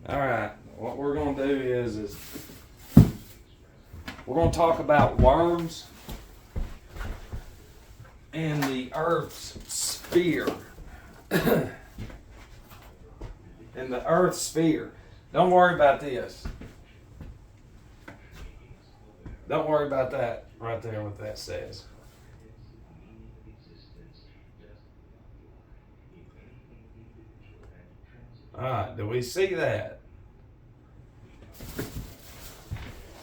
All right, what we're going to do is we're going to talk about worms and the Earth's sphere. And the Earth's sphere. Don't worry about this. Don't worry about that right there, what that says. Alright, do we see that?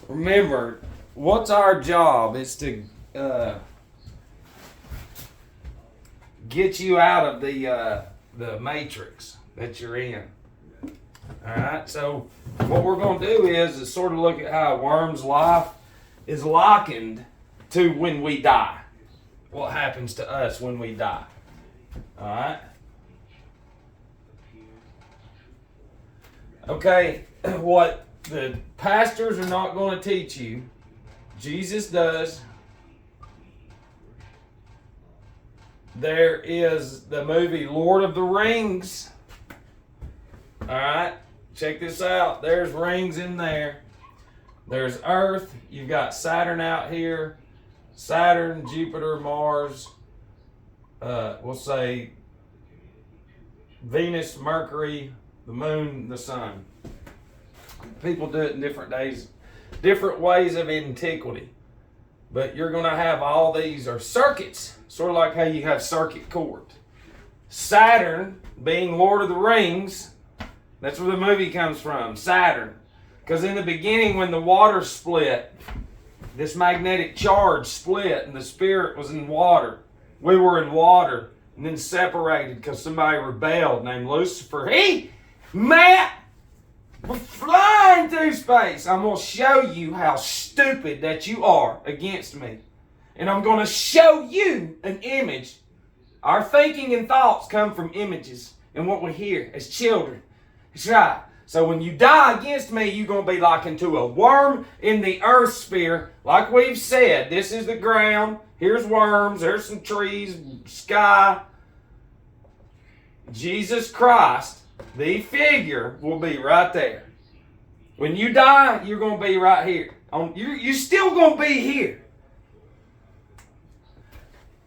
Remember, what's our job is to get you out of the matrix that you're in. Alright, so what we're going to do is sort of look at how a worm's life is likened to when we die. What happens to us when we die. Alright? Okay, what the pastors are not going to teach you, Jesus does. There is the movie Lord of the Rings. Alright, check this out. There's rings in there. There's Earth. You've got Saturn out here. Saturn, Jupiter, Mars. We'll say Venus, Mercury, the moon, the sun. People do it in different days, different ways of antiquity. But you're going to have all these are circuits, sort of like how you have circuit court. Saturn, being Lord of the Rings, that's where the movie comes from, Saturn. Because in the beginning, when the water split, this magnetic charge split and the spirit was in water. We were in water and then separated because somebody rebelled named Lucifer. Matt, we're flying through space. I'm going to show you how stupid that you are against me. And I'm going to show you an image. Our thinking and thoughts come from images and what we hear as children. That's right. So when you die against me, you're going to be likened to a worm in the earth sphere. Like we've said, this is the ground. Here's worms. There's some trees, sky. Jesus Christ, the figure, will be right there. When you die, you're going to be right here. You're still going to be here.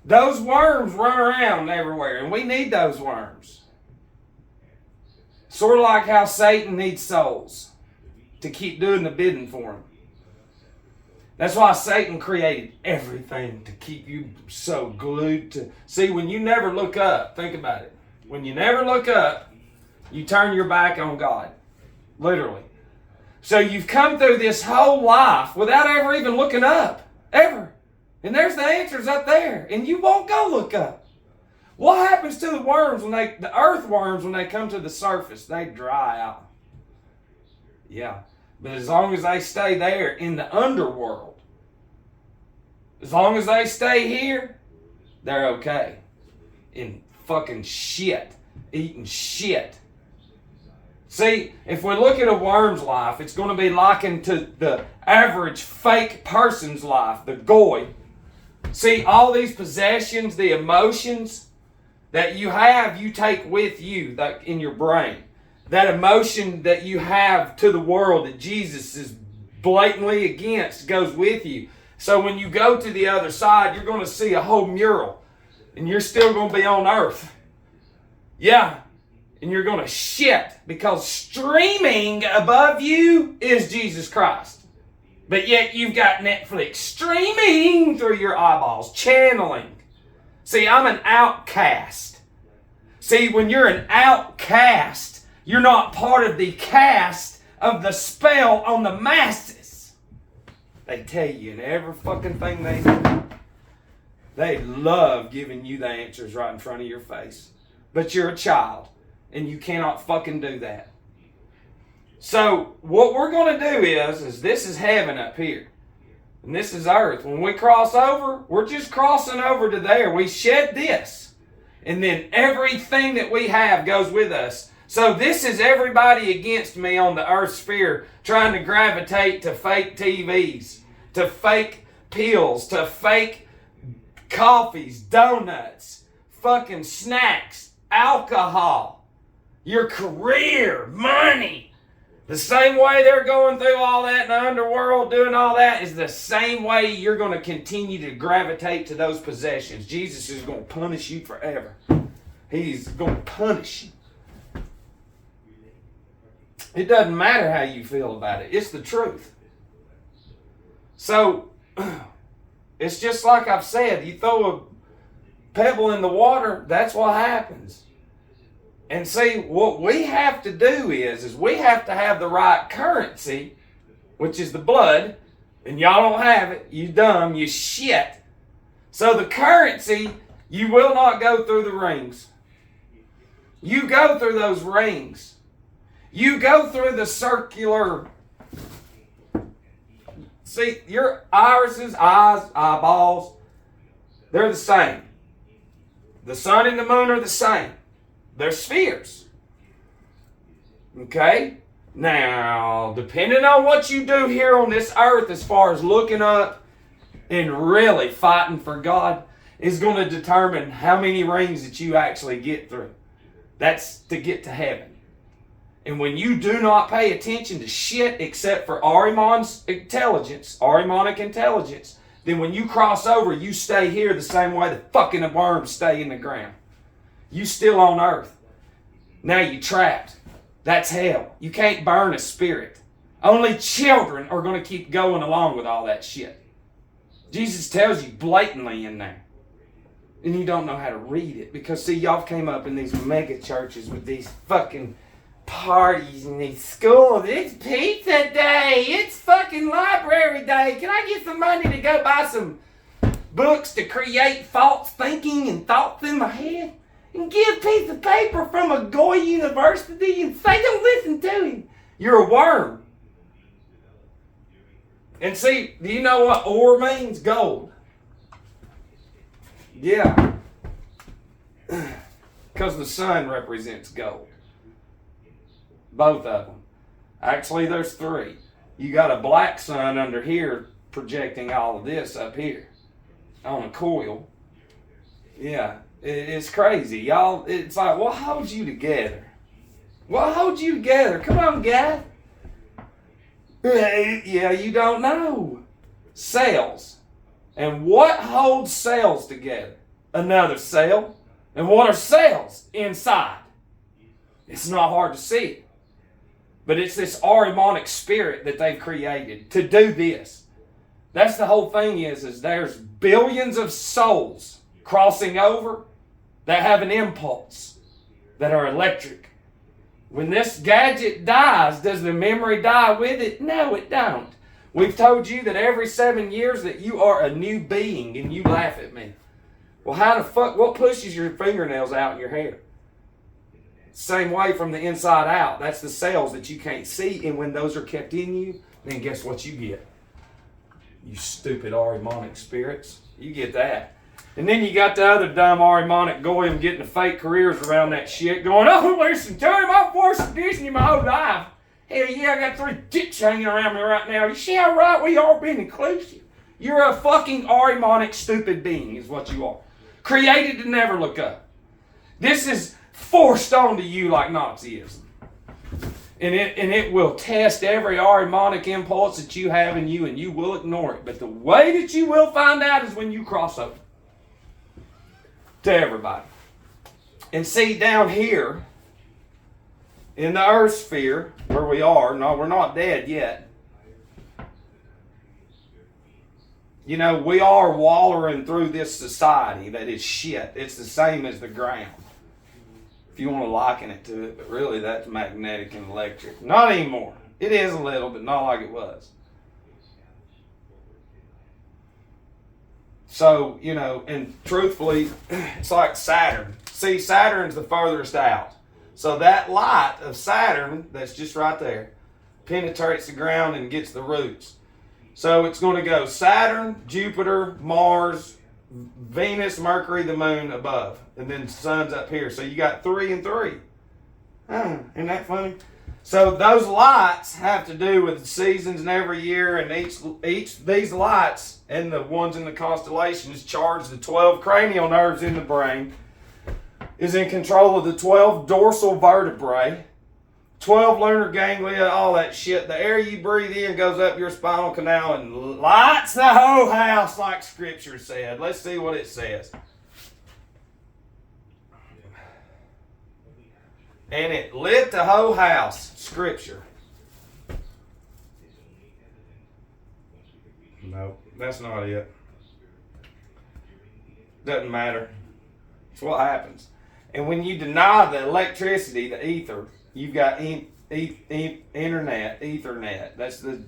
Those worms run around everywhere, and we need those worms. Sort of like how Satan needs souls to keep doing the bidding for him. That's why Satan created everything, to keep you so glued to... See, when you never look up, think about it. When you never look up, you turn your back on God. Literally. So you've come through this whole life without ever even looking up. Ever. And there's the answers up there. And you won't go look up. What happens to the worms the earthworms, when they come to the surface? They dry out. Yeah. But as long as they stay there in the underworld, as long as they stay here, they're okay. In fucking shit. Eating shit. See, if we look at a worm's life, it's going to be likened to the average fake person's life, the goy. See, all these possessions, the emotions that you have, you take with you in your brain. That emotion that you have to the world that Jesus is blatantly against goes with you. So when you go to the other side, you're going to see a whole mural. And you're still going to be on earth. Yeah. And you're going to shit because streaming above you is Jesus Christ. But yet you've got Netflix streaming through your eyeballs, channeling. See, I'm an outcast. See, when you're an outcast, you're not part of the cast of the spell on the masses. They tell you in every fucking thing they do. They love giving you the answers right in front of your face. But you're a child, and you cannot fucking do that. So, what we're going to do is this is heaven up here. And this is earth. When we cross over, we're just crossing over to there. We shed this. And then everything that we have goes with us. So this is everybody against me on the earth sphere trying to gravitate to fake TVs, to fake pills, to fake coffees, donuts, fucking snacks, alcohol, your career, money. The same way they're going through all that in the underworld, doing all that, is the same way you're going to continue to gravitate to those possessions. Jesus is going to punish you forever. He's going to punish you. It doesn't matter how you feel about it. It's the truth. So, it's just like I've said. You throw a pebble in the water, that's what happens. And see, what we have to do is we have to have the right currency, which is the blood, and y'all don't have it. You dumb, you shit. So the currency, you will not go through the rings. You go through those rings. You go through the circular. See, your irises, eyes, eyeballs, they're the same. The sun and the moon are the same. They're spheres. Okay? Now, depending on what you do here on this earth as far as looking up and really fighting for God is going to determine how many rings that you actually get through. That's to get to heaven. And when you do not pay attention to shit except for Ahriman's intelligence, Ahrimanic intelligence, then when you cross over, you stay here the same way the fucking worms stay in the ground. You still on earth. Now you trapped. That's hell. You can't burn a spirit. Only children are going to keep going along with all that shit. Jesus tells you blatantly in there. And you don't know how to read it. Because see, y'all came up in these mega churches with these fucking parties and these schools. It's pizza day. It's fucking library day. Can I get some money to go buy some books to create false thinking and thoughts in my head? And get a piece of paper from a Goy university and say, don't listen to him. You're a worm. And see, do you know what ore means? Gold. Yeah. Because the sun represents gold. Both of them. Actually, there's three. You got a black sun under here projecting all of this up here on a coil. Yeah. It's crazy, y'all. It's like, what holds you together? What holds you together? Come on, guy. Yeah, you don't know. Cells. And what holds cells together? Another cell. And what are cells inside? It's not hard to see. But it's this Ahrimanic spirit that they've created to do this. That's the whole thing is there's billions of souls crossing over that have an impulse, that are electric. When this gadget dies, does the memory die with it? No, it don't. We've told you that every 7 years that you are a new being, and you laugh at me. Well, how the fuck, what pushes your fingernails out in your hair? Same way from the inside out. That's the cells that you can't see, and when those are kept in you, then guess what you get? You stupid Ahrimanic spirits. You get that. And then you got the other dumb Ahrimanic goyim getting the fake careers around that shit, going, oh, listen, Terry, I've watched Disney my whole life. Hell yeah, I got 3 dicks hanging around me right now. You see how right we are being inclusive? You're a fucking Ahrimanic stupid being is what you are. Created to never look up. This is forced onto you like Nazism. And it will test every Ahrimanic impulse that you have in you, and you will ignore it. But the way that you will find out is when you cross over. To everybody. And see, down here in the earth sphere where we are, no, we're not dead yet. You know, we are wallowing through this society that is shit. It's the same as the ground. If you want to liken it to it, but really that's magnetic and electric. Not anymore. It is a little, but not like it was. So, you know, and truthfully, it's like Saturn. See, Saturn's the furthest out. So that light of Saturn, that's just right there, penetrates the ground and gets the roots. So it's going to go Saturn, Jupiter, Mars, Venus, Mercury, the moon above. And then the sun's up here. So you got 3 and 3. Isn't that funny? So those lights have to do with the seasons and every year, and each these lights and the ones in the constellations charge the 12 cranial nerves in the brain, is in control of the 12 dorsal vertebrae, 12 lunar ganglia, all that shit. The air you breathe in goes up your spinal canal and lights the whole house like Scripture said. Let's see what it says. And it lit the whole house. Scripture. No, that's not it. Doesn't matter. It's what happens. And when you deny the electricity, the ether, you've got internet, Ethernet. That's the.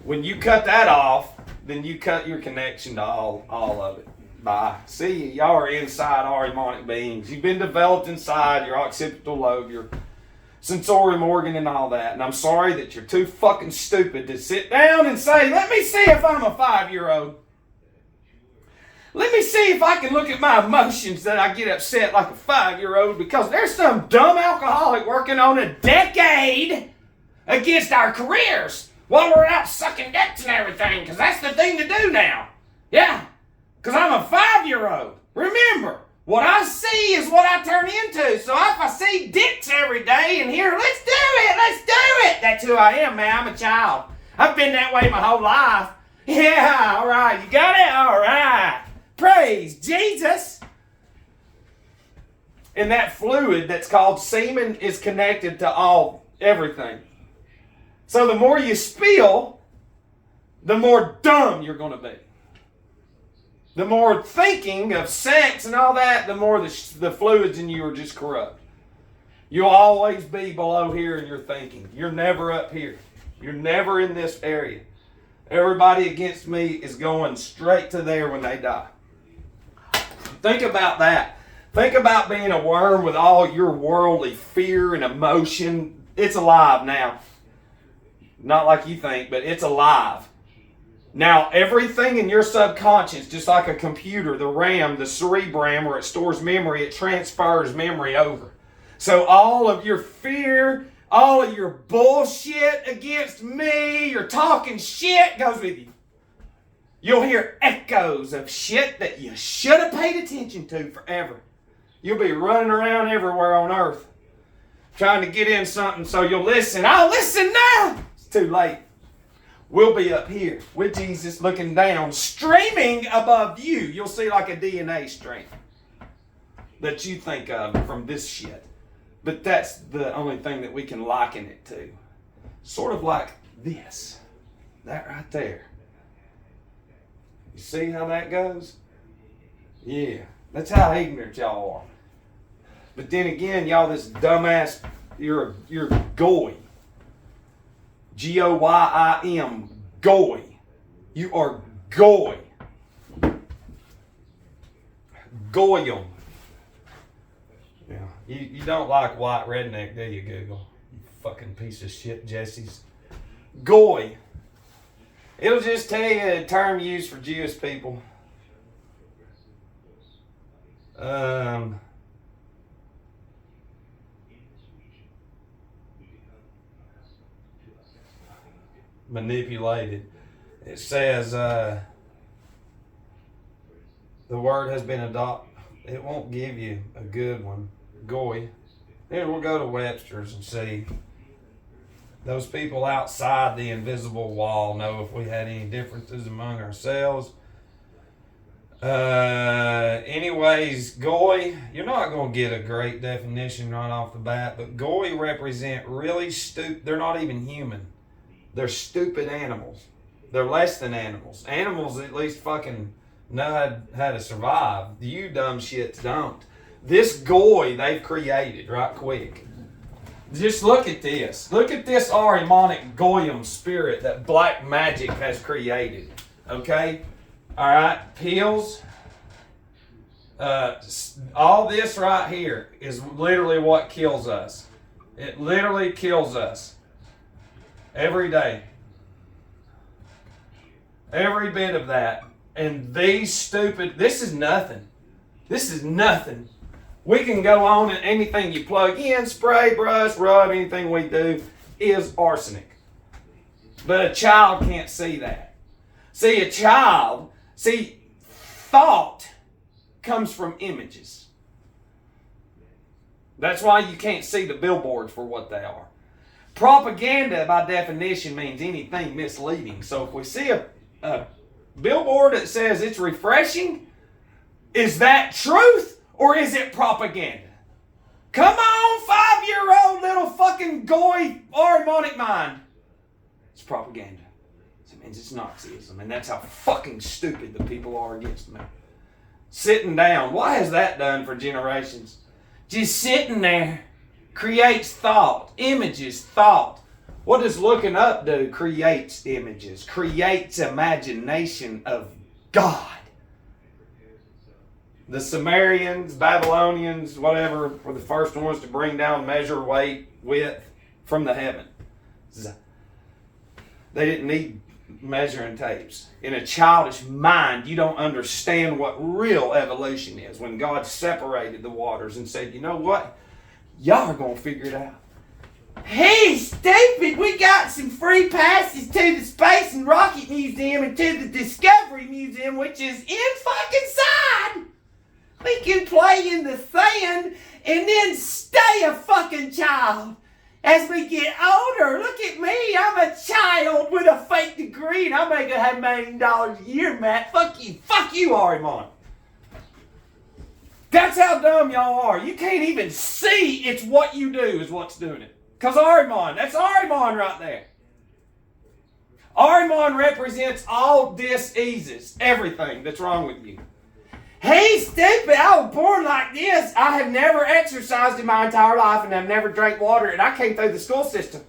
When you cut that off, then you cut your connection to all of it. Bye. See, y'all are inside harmonic beings. You've been developed inside your occipital lobe, your sensorium organ, and all that. And I'm sorry that you're too fucking stupid to sit down and say, "Let me see if I'm a 5-year-old. Let me see if I can look at my emotions that I get upset like a 5-year-old because there's some dumb alcoholic working on a decade against our careers while we're out sucking dicks and everything, because that's the thing to do now. Yeah, because I'm a 5-year-old. Remember, what I see is what I turn into. So if I see dicks every day and hear, let's do it, that's who I am, man. I'm a child. I've been that way my whole life. Yeah, all right, you got it? All right. Praise Jesus. And that fluid that's called semen is connected to everything. So the more you spill, the more dumb you're going to be. The more thinking of sex and all that, the more the fluids in you are just corrupt. You'll always be below here in your thinking. You're never up here. You're never in this area. Everybody against me is going straight to there when they die. Think about that. Think about being a worm with all your worldly fear and emotion. It's alive now. Not like you think, but it's alive. Now, everything in your subconscious, just like a computer, the RAM, the cerebrum, where it stores memory, it transfers memory over. So all of your fear, all of your bullshit against me, your talking shit goes with you. You'll hear echoes of shit that you should have paid attention to forever. You'll be running around everywhere on earth trying to get in something so you'll listen. I'll listen now. It's too late. We'll be up here with Jesus looking down, streaming above you. You'll see like a DNA stream that you think of from this shit. But that's the only thing that we can liken it to. Sort of like this. That right there. You see how that goes? Yeah. That's how ignorant y'all are. But then again, y'all this dumbass, you're goy. Goyim. Goy. You are goy. Goyim. Yeah. You don't like white redneck, do you, Google? You fucking piece of shit, Jesse's. Goy. It'll just tell you a term used for Jewish people. Manipulated. It says the word has been adopted. It won't give you a good one. Goy. Then we'll go to Webster's and see. Those people outside the invisible wall know if we had any differences among ourselves. Anyways, goy, you're not going to get a great definition right off the bat, but goy represent really stupid. They're not even human. They're stupid animals. They're less than animals. Animals at least fucking know how to survive. You dumb shits don't. This goy they've created right quick. Just look at this. Look at this Ahrimanic Goyim spirit that black magic has created. Okay? Alright? Pills. All this right here is literally what kills us. It literally kills us. Every day. Every bit of that. And these stupid... This is nothing. This is nothing. We can go on and anything you plug in, spray, brush, rub, anything we do is arsenic. But a child can't see that. See, thought comes from images. That's why you can't see the billboards for what they are. Propaganda, by definition, means anything misleading. So if we see a billboard that says it's refreshing, is that truth or is it propaganda? Come on, 5-year-old little fucking goy Aramonic mind. It's propaganda. It means it's Nazism, and that's how fucking stupid the people are against me. Sitting down. What has that done for generations? Just sitting there creates thought. Images, thought. What does looking up do? Creates images. Creates imagination of God. The Sumerians, Babylonians, whatever, were the first ones to bring down measure, weight, width from the heaven. They didn't need measuring tapes. In a childish mind, you don't understand what real evolution is. When God separated the waters and said, you know what? Y'all are going to figure it out. Hey, stupid, we got some free passes to the Space and Rocket Museum and to the Discovery Museum, which is inside. We can play in the sand and then stay a fucking child. As we get older, look at me, I'm a child with a fake degree and I make $1 million a year, Matt. Fuck you, Arimon. That's how dumb y'all are. You can't even see it's what you do is what's doing it. Because Arimon, that's Arimon right there. Arimon represents all diseases, everything that's wrong with you. Hey, stupid, I was born like this. I have never exercised in my entire life and I've never drank water and I came through the school system.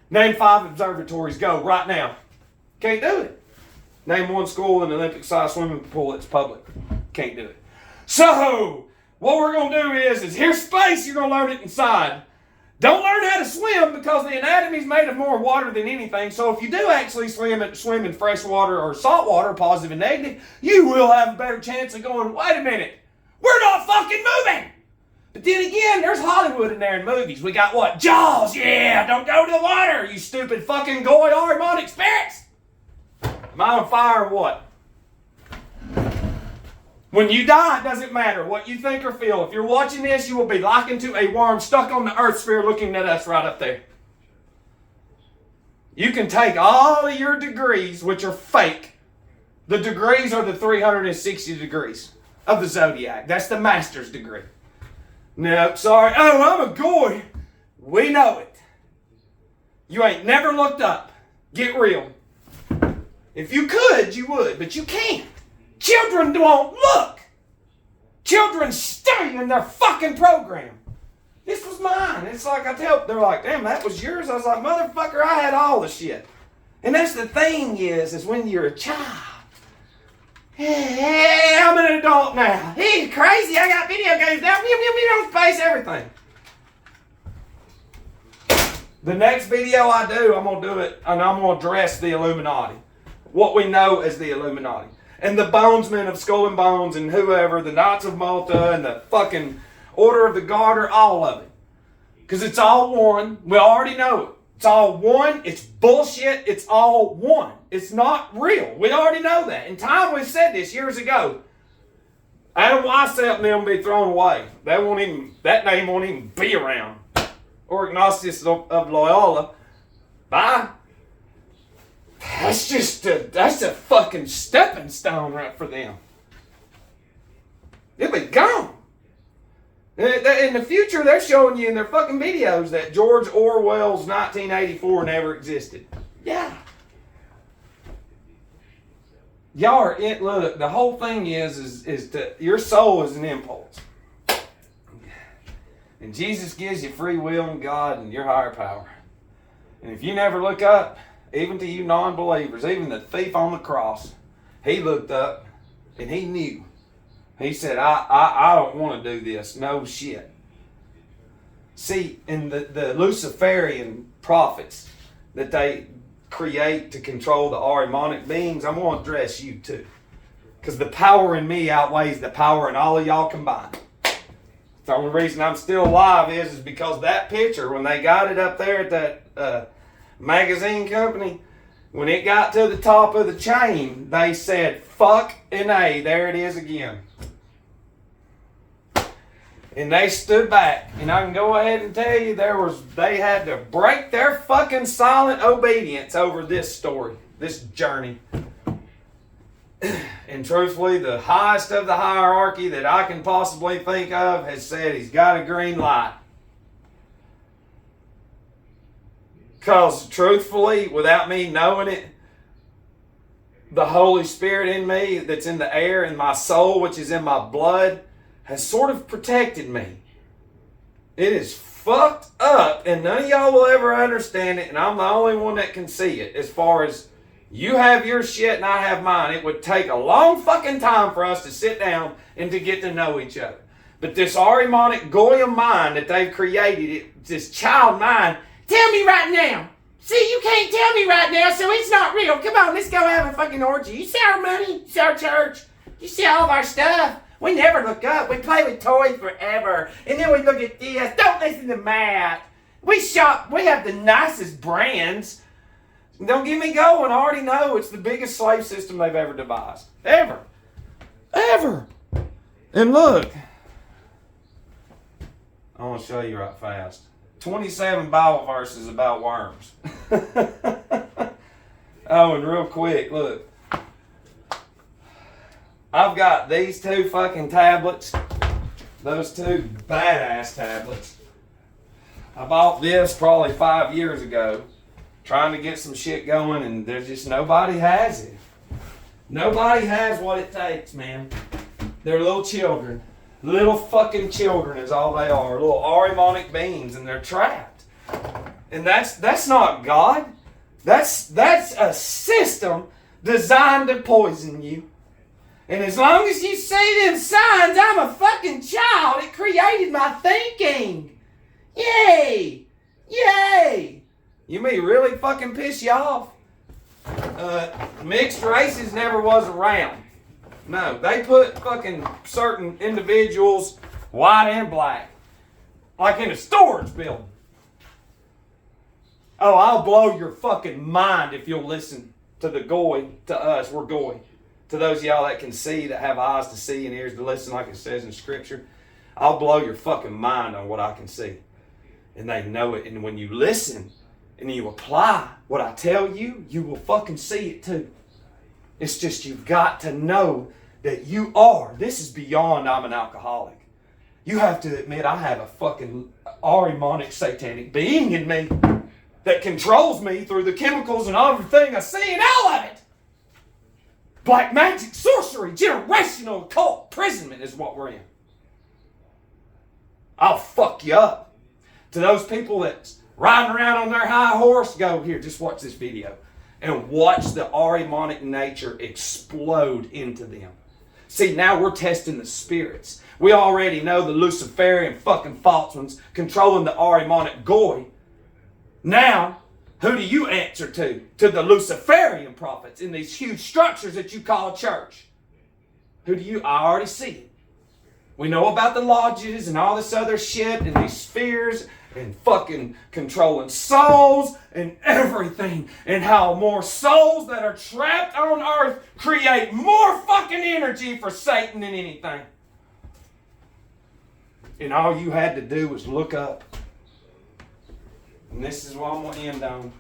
Name 5 observatories, go, right now. Can't do it. Name 1 school in an Olympic-sized swimming pool that's public. Can't do it. So, what we're going to do is here's space, you're going to learn it inside. Don't learn how to swim because the anatomy is made of more water than anything. So if you do actually swim in fresh water or salt water, positive and negative, you will have a better chance of going, wait a minute, we're not fucking moving. But then again, there's Hollywood in there in movies. We got what? Jaws, yeah, don't go to the water, you stupid fucking goy Aramonic spirits. Am I on fire or what? When you die, it doesn't matter what you think or feel. If you're watching this, you will be likened to a worm stuck on the earth sphere looking at us right up there. You can take all of your degrees, which are fake. The degrees are the 360 degrees of the zodiac. That's the master's degree. No, sorry. Oh, I'm a goy. We know it. You ain't never looked up. Get real. If you could, you would, but you can't. Children don't look. Children stay in their fucking program. This was mine. It's like they're like, damn, that was yours. I was like, motherfucker, I had all the shit. And that's the thing is when you're a child. Hey, I'm an adult now. He's crazy. I got video games now. Space, everything. The next video I do, I'm going to do it, and I'm going to address the Illuminati. What we know as the Illuminati. And the Bonesmen of Skull and Bones and whoever, the Knights of Malta and the fucking Order of the Garter, all of it. Because it's all one. We already know it. It's all one. It's bullshit. It's all one. It's not real. We already know that. In time, we said this years ago. Adam Weishaupt and them will be thrown away. That name won't even be around. Or Ignatius of Loyola. Bye. That's a fucking stepping stone right for them. They'll be gone. In the future, they're showing you in their fucking videos that George Orwell's 1984 never existed. Yeah. Y'all are it. Look, the whole thing is that your soul is an impulse. And Jesus gives you free will and God and your higher power. And if you never look up, even to you non-believers, even the thief on the cross, he looked up and he knew. He said, I don't want to do this. No shit. See, in the Luciferian prophets that they create to control the Aramonic beings, I'm going to address you too. Because the power in me outweighs the power in all of y'all combined. The only reason I'm still alive is because that picture, when they got it up there at that magazine company, when it got to the top of the chain, they said, fuck and A, there it is again. And they stood back. And I can go ahead and tell you they had to break their fucking silent obedience over this story, this journey. And truthfully, the highest of the hierarchy that I can possibly think of has said he's got a green light. Because truthfully, without me knowing it, the Holy Spirit in me that's in the air, in my soul, which is in my blood, has sort of protected me. It is fucked up, and none of y'all will ever understand it, and I'm the only one that can see it. As far as you have your shit and I have mine, it would take a long fucking time for us to sit down and to get to know each other. But this Ahrimanic Goyim mind that they've created, this child mind, tell me right now. See, you can't tell me right now, so it's not real. Come on, let's go have a fucking orgy. You see our money? You see our church? You see all of our stuff? We never look up. We play with toys forever. And then we look at this. Don't listen to Matt. We shop. We have the nicest brands. Don't get me going. I already know it's the biggest slave system they've ever devised. Ever. Ever. And look. I want to show you right fast. 27 Bible verses about worms. Oh, and real quick, look. I've got these two fucking tablets. Those two badass tablets. I bought this probably 5 years ago, trying to get some shit going, and there's just nobody has it. Nobody has what it takes, man. They're little children. Little fucking children is all they are. Little Ahrimanic beings, and they're trapped. And that's not God. That's a system designed to poison you. And as long as you see them signs, I'm a fucking child. It created my thinking. Yay! Yay! You may really fucking piss you off. Mixed races never was around. No, they put fucking certain individuals, white and black, like in a storage building. Oh, I'll blow your fucking mind if you'll listen to the goy, to us, we're goy. To those of y'all that can see, that have eyes to see and ears to listen, like it says in Scripture, I'll blow your fucking mind on what I can see. And they know it. And when you listen and you apply what I tell you, you will fucking see it too. It's just you've got to know that you are. This is beyond I'm an alcoholic. You have to admit I have a fucking Ahrimanic satanic being in me that controls me through the chemicals and everything I see and all of it. Black magic, sorcery, generational occult, imprisonment is what we're in. I'll fuck you up. To those people that's riding around on their high horse, go here, just watch this video. And watch the Ahrimanic nature explode into them. See, now we're testing the spirits. We already know the Luciferian fucking false ones controlling the Ahrimanic goy. Now, who do you answer to? To the Luciferian prophets in these huge structures that you call church. Who do you? I already see it. We know about the lodges and all this other shit and these spheres and fucking controlling souls and everything. And how more souls that are trapped on earth create more fucking energy for Satan than anything. And all you had to do was look up. And this is what I'm going to end on.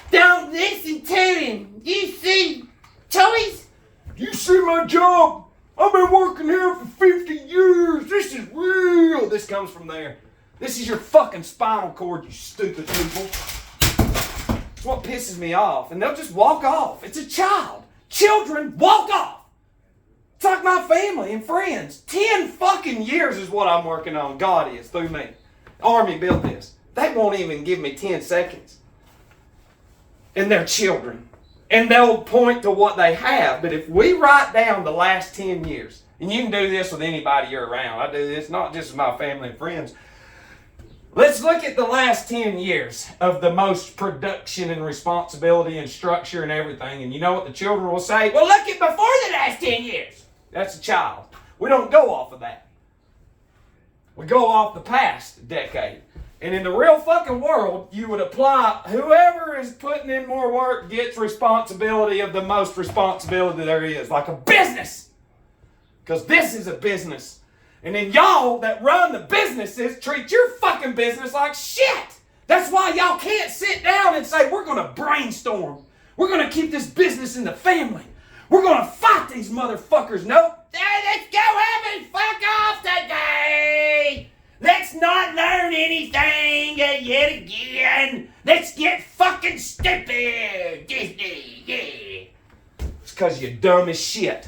Don't listen to him. You see toys? You see my job? I've been working here for 50 years. This is real. This comes from there. This is your fucking spinal cord, you stupid people. It's what pisses me off. And they'll just walk off. It's a child. Children walk off. It's like my family and friends. 10 fucking years is what I'm working on. God is, through me. Army built this. They won't even give me 10 seconds. And they're children. And they'll point to what they have. But if we write down the last 10 years, and you can do this with anybody you're around. I do this not just with my family and friends. Let's look at the last 10 years of the most production and responsibility and structure and everything. And you know what the children will say? Well, look at before the last 10 years. That's a child. We don't go off of that. We go off the past decade. And in the real fucking world, you would apply, whoever is putting in more work gets responsibility of the most responsibility there is, like a business. Because this is a business. And then y'all that run the businesses treat your fucking business like shit. That's why y'all can't sit down and say, we're going to brainstorm. We're going to keep this business in the family. We're going to fight these motherfuckers. Nope. Let's go have a fuck off today. Let's not learn anything yet again. Let's get fucking stupid. Disney, yeah. It's because you're dumb as shit.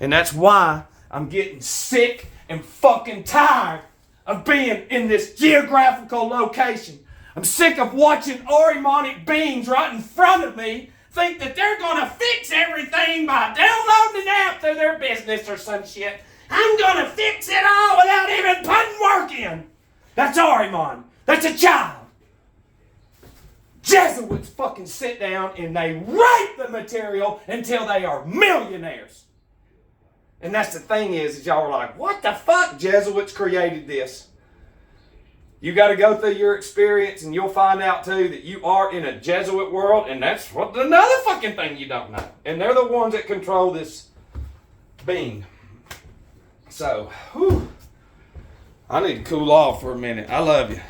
And that's why I'm getting sick and fucking tired of being in this geographical location. I'm sick of watching Arimonic beings right in front of me think that they're gonna fix everything by downloading an app through their business or some shit. I'm gonna fix it all without even putting work in. That's Arimon. That's a child. Jesuits fucking sit down and they write the material until they are millionaires. And that's the thing is y'all are like, what the fuck? Jesuits created this. You got to go through your experience and you'll find out too that you are in a Jesuit world, and that's what another fucking thing you don't know. And they're the ones that control this being. So, I need to cool off for a minute. I love you.